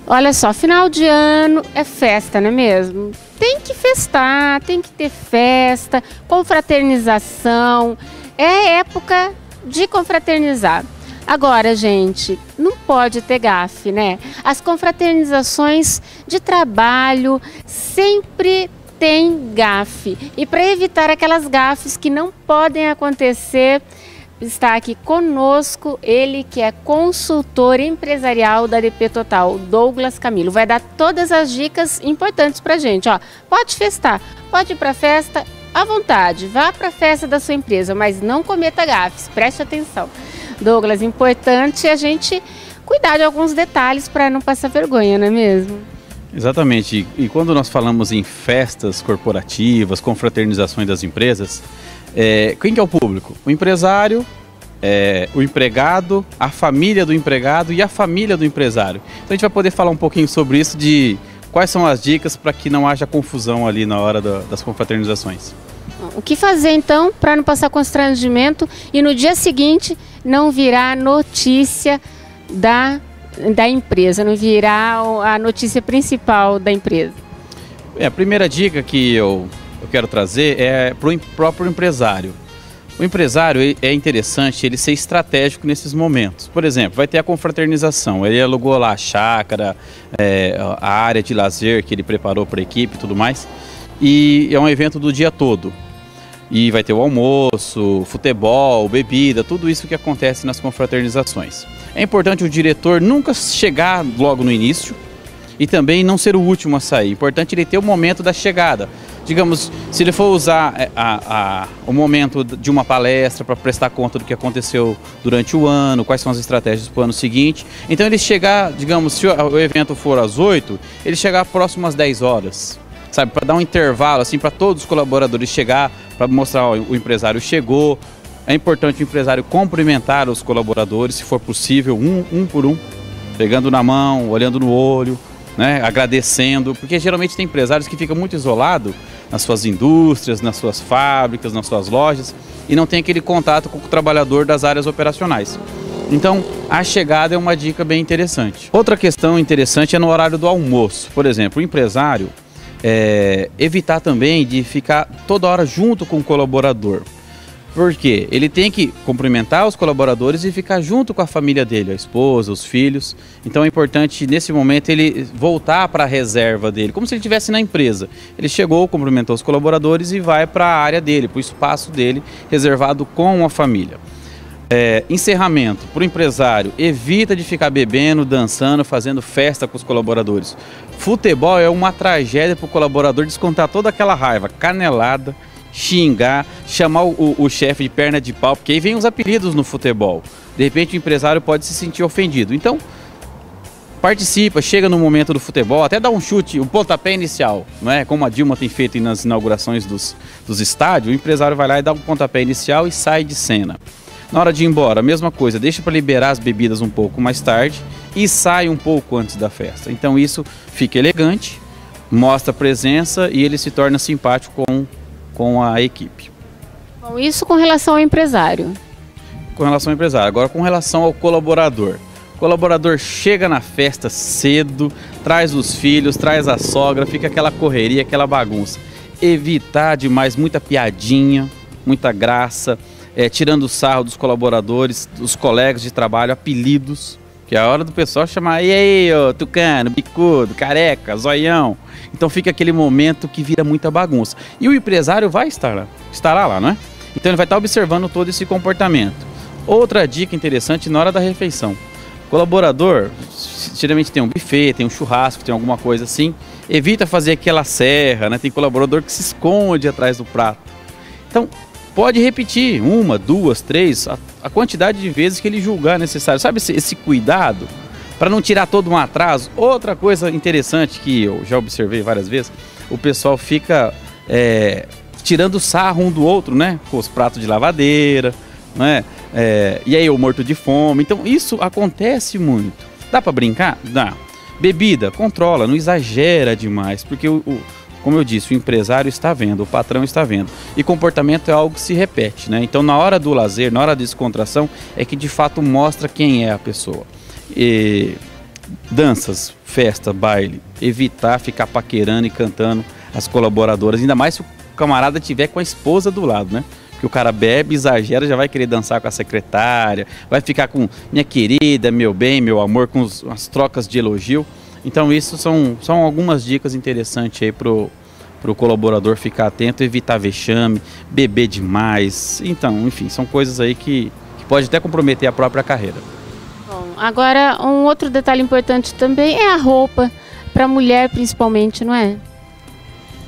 Olha só, final de ano é festa, não é mesmo? Tem que festar, tem que ter festa, confraternização, é época de confraternizar. Agora, gente, não pode ter gafe, né? As confraternizações de trabalho sempre tem gafe. E para evitar aquelas gafes que não podem acontecer, está aqui conosco ele que é consultor empresarial da DP Total, Douglas Camilo. Vai dar todas as dicas importantes para a gente. Ó, pode festar, pode ir para a festa à vontade, vá para a festa da sua empresa, mas não cometa gafes, preste atenção. Douglas, importante a gente cuidar de alguns detalhes para não passar vergonha, não é mesmo? Exatamente. E quando nós falamos em festas corporativas, confraternizações das empresas, quem que é o público? O empresário, o empregado, a família do empregado e a família do empresário. Então a gente vai poder falar um pouquinho sobre isso, de quais são as dicas para que não haja confusão ali na hora das confraternizações. O que fazer então para não passar constrangimento e no dia seguinte não virar notícia da empresa, não virar a notícia principal da empresa? A primeira dica que eu quero trazer é para o próprio empresário. O empresário é interessante ele ser estratégico nesses momentos. Por exemplo, vai ter a confraternização, ele alugou lá a chácara, a área de lazer que ele preparou para a equipe e tudo mais, e é um evento do dia todo. E vai ter o almoço, futebol, bebida, tudo isso que acontece nas confraternizações. É importante o diretor nunca chegar logo no início e também não ser o último a sair. É importante ele ter o momento da chegada. Digamos, se ele for usar o momento de uma palestra para prestar conta do que aconteceu durante o ano, quais são as estratégias para o ano seguinte. Então ele chegar, digamos, se o evento for às 8, ele chegar próximo às 10 horas. Sabe, para dar um intervalo assim para todos os colaboradores chegar, para mostrar ó, o empresário chegou. É importante o empresário cumprimentar os colaboradores, se for possível, um por um, pegando na mão, olhando no olho, né, agradecendo, porque geralmente tem empresários que ficam muito isolados nas suas indústrias, nas suas fábricas, nas suas lojas e não tem aquele contato com o trabalhador das áreas operacionais. Então, a chegada é uma dica bem interessante. Outra questão interessante é no horário do almoço. Por exemplo, o empresário evitar também de ficar toda hora junto com o colaborador. Porque ele tem que cumprimentar os colaboradores e ficar junto com a família dele, a esposa, os filhos. Então é importante nesse momento ele voltar para a reserva dele, como se ele estivesse na empresa. Ele chegou, cumprimentou os colaboradores e vai para a área dele, para o espaço dele, reservado com a família. Encerramento, para o empresário, evita de ficar bebendo, dançando, fazendo festa com os colaboradores. Futebol é uma tragédia para o colaborador descontar toda aquela raiva, canelada, xingar, chamar o chefe de perna de pau, porque aí vem os apelidos no futebol. De repente o empresário pode se sentir ofendido. Então, participa, chega no momento do futebol, até dá um chute, um pontapé inicial, não é? Como a Dilma tem feito nas inaugurações dos estádios, o empresário vai lá e dá um pontapé inicial e sai de cena. Na hora de ir embora, a mesma coisa, deixa para liberar as bebidas um pouco mais tarde e sai um pouco antes da festa. Então isso fica elegante, mostra presença e ele se torna simpático com a equipe. Bom, isso com relação ao empresário. Com relação ao empresário. Agora com relação ao colaborador. O colaborador chega na festa cedo, traz os filhos, traz a sogra, fica aquela correria, aquela bagunça. Evitar demais muita piadinha, muita graça, tirando sarro dos colaboradores, dos colegas de trabalho, apelidos, que é a hora do pessoal chamar, e aí, ô, tucano, bicudo, careca, zoião. Então fica aquele momento que vira muita bagunça. E o empresário vai estará lá, não é? Então ele vai estar observando todo esse comportamento. Outra dica interessante na hora da refeição. O colaborador, geralmente tem um buffet, tem um churrasco, tem alguma coisa assim, evita fazer aquela serra, né? Tem colaborador que se esconde atrás do prato. Então, pode repetir uma, duas, três, a quantidade de vezes que ele julgar necessário. Sabe esse cuidado para não tirar todo um atraso? Outra coisa interessante que eu já observei várias vezes, o pessoal fica tirando sarro um do outro, né? Com os pratos de lavadeira, né? E aí o morto de fome. Então isso acontece muito. Dá para brincar? Dá. Bebida, controla, não exagera demais, porque como eu disse, o empresário está vendo, o patrão está vendo. E comportamento é algo que se repete, né? Então na hora do lazer, na hora da descontração, é que de fato mostra quem é a pessoa. E danças, festa, baile, evitar ficar paquerando e cantando as colaboradoras, ainda mais se o camarada tiver com a esposa do lado, né? Porque o cara bebe, exagera, já vai querer dançar com a secretária, vai ficar com minha querida, meu bem, meu amor, com as trocas de elogio. Então isso são algumas dicas interessantes aí pro colaborador ficar atento, evitar vexame, beber demais. Então, enfim, são coisas aí que pode até comprometer a própria carreira. Bom, agora um outro detalhe importante também é a roupa, para a mulher principalmente, não é?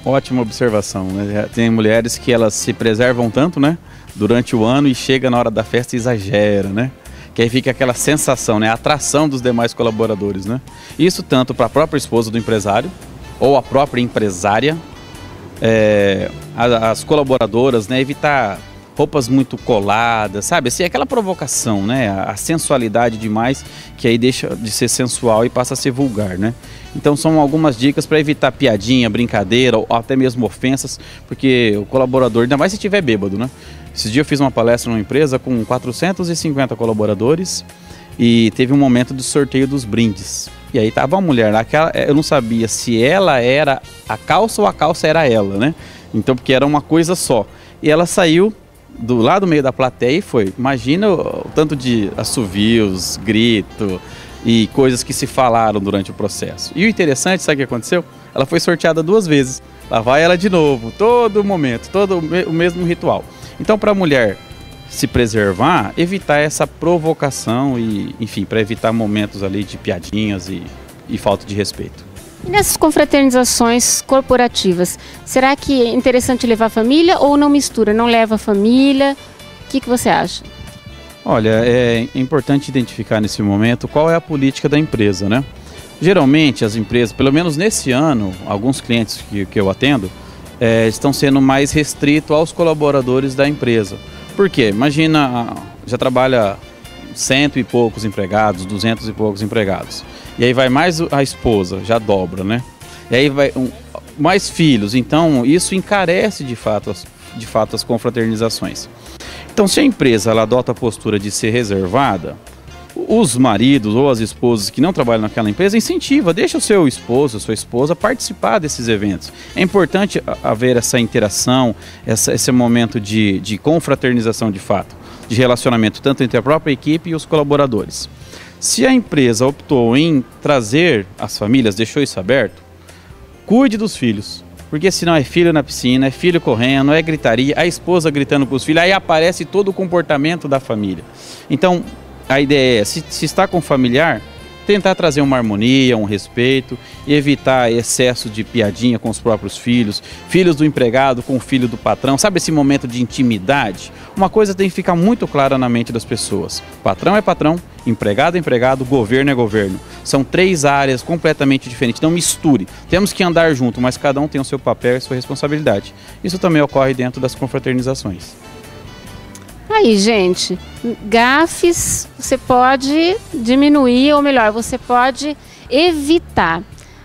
Ótima observação, né? Tem mulheres que elas se preservam tanto, né, durante o ano e chega na hora da festa e exagera, né? Que aí fica aquela sensação, né, a atração dos demais colaboradores, né? Isso tanto para a própria esposa do empresário ou a própria empresária, as colaboradoras, né, evitar roupas muito coladas, sabe? Assim, aquela provocação, né? A sensualidade demais, que aí deixa de ser sensual e passa a ser vulgar, né? Então são algumas dicas para evitar piadinha, brincadeira ou até mesmo ofensas, porque o colaborador, ainda mais se estiver bêbado, né? Esses dias eu fiz uma palestra numa empresa com 450 colaboradores e teve um momento do sorteio dos brindes. E aí tava uma mulher lá, eu não sabia se ela era a calça ou a calça era ela, né? Então, porque era uma coisa só. E ela saiu do lado do meio da plateia e foi. Imagina o tanto de assovios, grito e coisas que se falaram durante o processo. E o interessante, sabe o que aconteceu? Ela foi sorteada 2 vezes. Lá vai ela de novo, todo momento, todo o mesmo ritual. Então, para a mulher se preservar, evitar essa provocação e, enfim, para evitar momentos ali de piadinhas e falta de respeito. E nessas confraternizações corporativas, será que é interessante levar a família ou não mistura, não leva a família? O que você acha? Olha, é importante identificar nesse momento qual é a política da empresa, né? Geralmente as empresas, pelo menos nesse ano, alguns clientes que eu atendo, estão sendo mais restritos aos colaboradores da empresa. Por quê? Imagina, já trabalha 100 e poucos empregados, 200 e poucos empregados. E aí vai mais a esposa, já dobra, né? E aí vai mais filhos, então isso encarece de fato as confraternizações. Então, se a empresa ela adota a postura de ser reservada, os maridos ou as esposas que não trabalham naquela empresa incentiva, deixa o seu esposo, a sua esposa participar desses eventos. É importante haver essa interação, esse momento de confraternização de fato, de relacionamento tanto entre a própria equipe e os colaboradores. Se a empresa optou em trazer as famílias, deixou isso aberto, cuide dos filhos. Porque senão é filho na piscina, é filho correndo, é gritaria, a esposa gritando para os filhos, aí aparece todo o comportamento da família. Então, a ideia é, se está com familiar, tentar trazer uma harmonia, um respeito e evitar excesso de piadinha com os próprios filhos, filhos do empregado com o filho do patrão, sabe esse momento de intimidade? Uma coisa tem que ficar muito clara na mente das pessoas. Patrão é patrão, empregado é empregado, governo é governo. São 3 áreas completamente diferentes, não misture. Temos que andar junto, mas cada um tem o seu papel e sua responsabilidade. Isso também ocorre dentro das confraternizações. Aí, gente, gafes você pode diminuir, ou melhor, você pode evitar.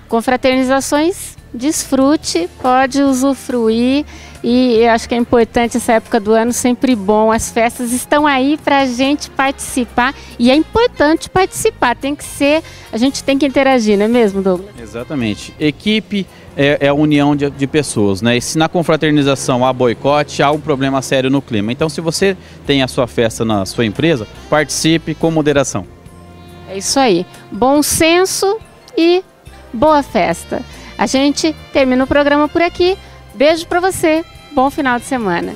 Confraternizações, desfrute, pode usufruir. E eu acho que é importante essa época do ano, sempre bom. As festas estão aí para a gente participar e é importante participar. Tem que ser, a gente tem que interagir, não é mesmo, Douglas? Exatamente. Equipe é a união de pessoas, né? E se na confraternização há boicote, há um problema sério no clima. Então, se você tem a sua festa na sua empresa, participe com moderação. É isso aí. Bom senso e boa festa. A gente termina o programa por aqui. Beijo para você. Bom final de semana.